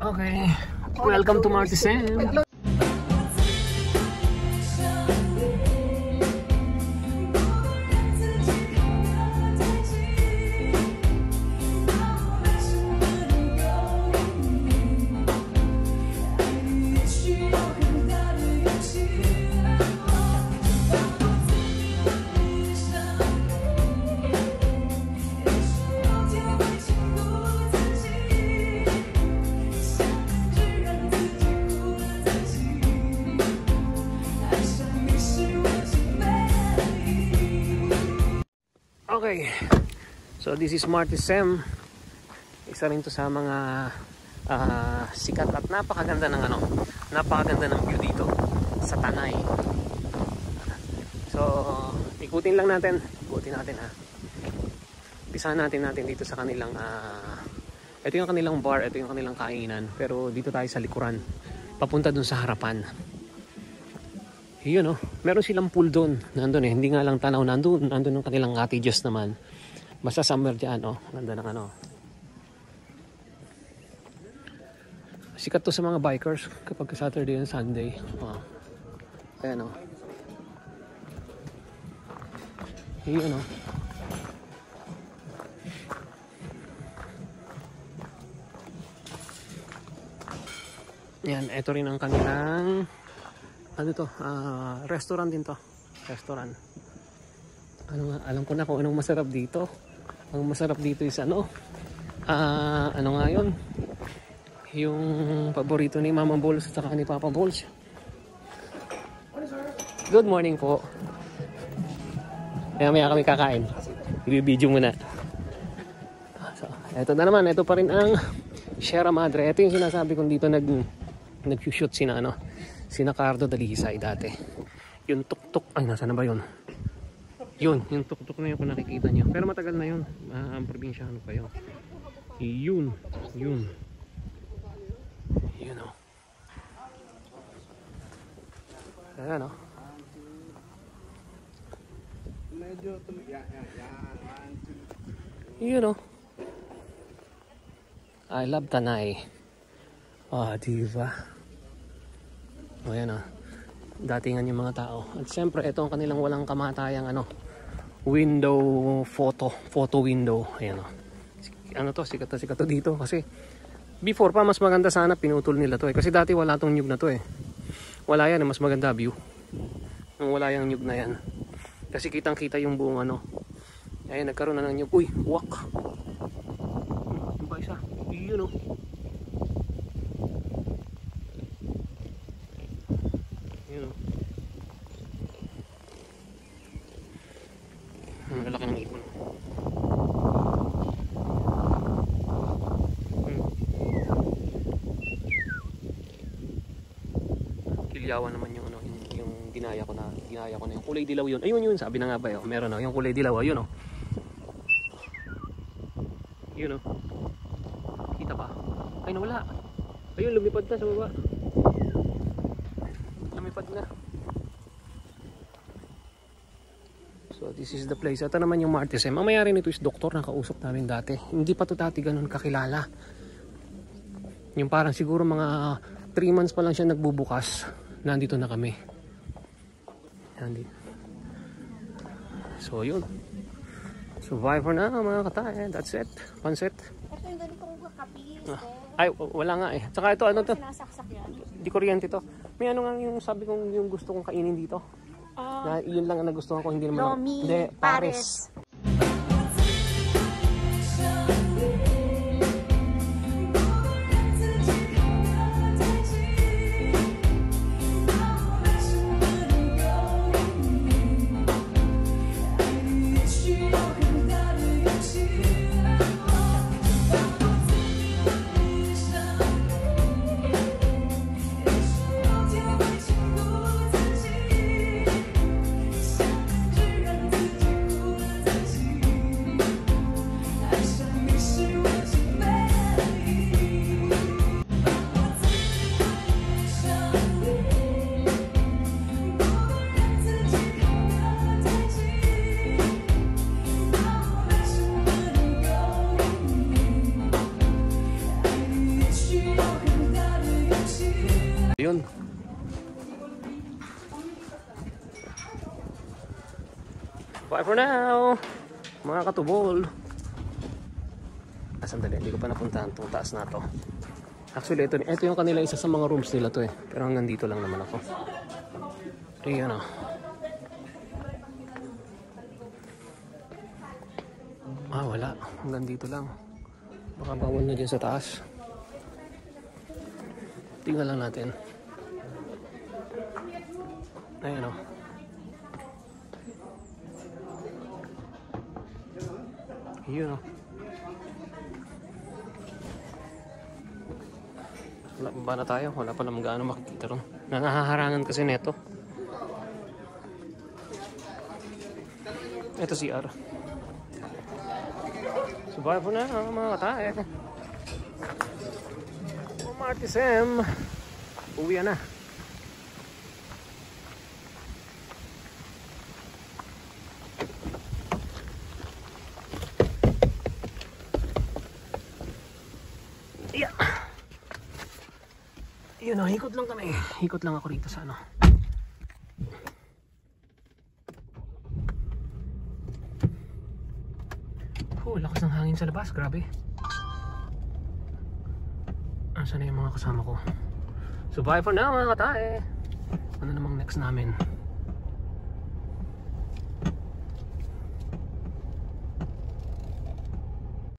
Okay, welcome to Martisen. Okay, so this is Martisen. Isa rin to sa mga sikat at napakaganda ng napakaganda ng view dito sa Tanay. So ikutin natin ha. Pisahan natin dito sa kanilang ito yung kanilang bar, ito yung kanilang kainan, pero dito tayo sa likuran papunta dun sa harapan. Yun, meron silang pool doon. Nandun hindi nga lang tanaw, nandun yung kanilang cottages naman. Basta summer dyan, nandun ang sikat to sa mga bikers kapag Saturday and Sunday. Ayan, yun, yan, ito rin ang kanilang restaurant din to. Restaurant. Alam ko na kung anong masarap dito. Ang masarap dito is ano nga yun? Yung paborito ni Mama Balls at saka ni Papa Balls. Good morning po. Maya kami kakain. I-video muna. So, eto na naman. Ito pa rin ang Sierra Madre. Ito yung sinasabi kong dito nag-shoot sina Cardo Dalisay dati. Yung tuktok, ay nasa na ba yun? Yung tuktok na yun kung nakikita nyo. Pero matagal na yun. Ang probinsya ano pa yun. Yun. Ayan Yun I love Tanay. Diba? Ayan datingan yung mga tao. At siyempre ito ang kanilang walang kamatayang window photo window. Ayan sikat to dito kasi before pa mas maganda sana pinutol nila to kasi dati wala tong nyug na to wala yan mas maganda view nung wala yung nyug na yan kasi kitang kita yung buong ayan nagkaroon na ng nyug. Uy, wak yung pa isa yun Malaki ng ipon. Kilyawan naman yung yung ginaya ko na yung kulay dilaw yun. Ayun sabi na nga ba meron yung kulay dilaw ayun Yun Kita pa? Ay nawala. Ayun lumipad na sa baba. Lumipad na. So this is the place. Ito naman yung Martisen. Mamaya rin ito is doktor na kausap namin dati. Hindi pa to dati ganun kakilala. Yung parang siguro mga 3 months pa lang siya nagbubukas. Nandito na kami. Nandito. So yun. Survivor na mga katay. That's it. Pansit. Ito yung ganito kong kakapis. Ay wala nga Tsaka ito to? Sinasaksak yan. Di kuryente to. May nga yung sabi kong yung gusto kong kainin dito. Yun lang ang nagustuhan ko, hindi naman. Lomi, Pares. Yun. Bye for now, mga katubol. Sandali, hindi ko pa napuntahan itong taas na to. Actually, ito yung kanila isa sa mga rooms nila to eh. Pero hanggang dito lang naman ako. Ayan o. Wala. Hanggang dito lang. Baka bawal na dyan sa taas. Tingnan lang natin. Ayan o. Yun o. Wala pa ba na tayo? Wala pa naman gaano makikita ron. Nangaharangan kasi neto. Ito si CR. So bye for now mga katae. Marty Sam. Uwi na. Yeah. Yun o, hikot lang kami. Hikot lang ako rito sa ano. Lakas ng hangin sa labas, grabe. Asan na yung mga kasama ko? So bye for now mga katae. Ano namang next namin?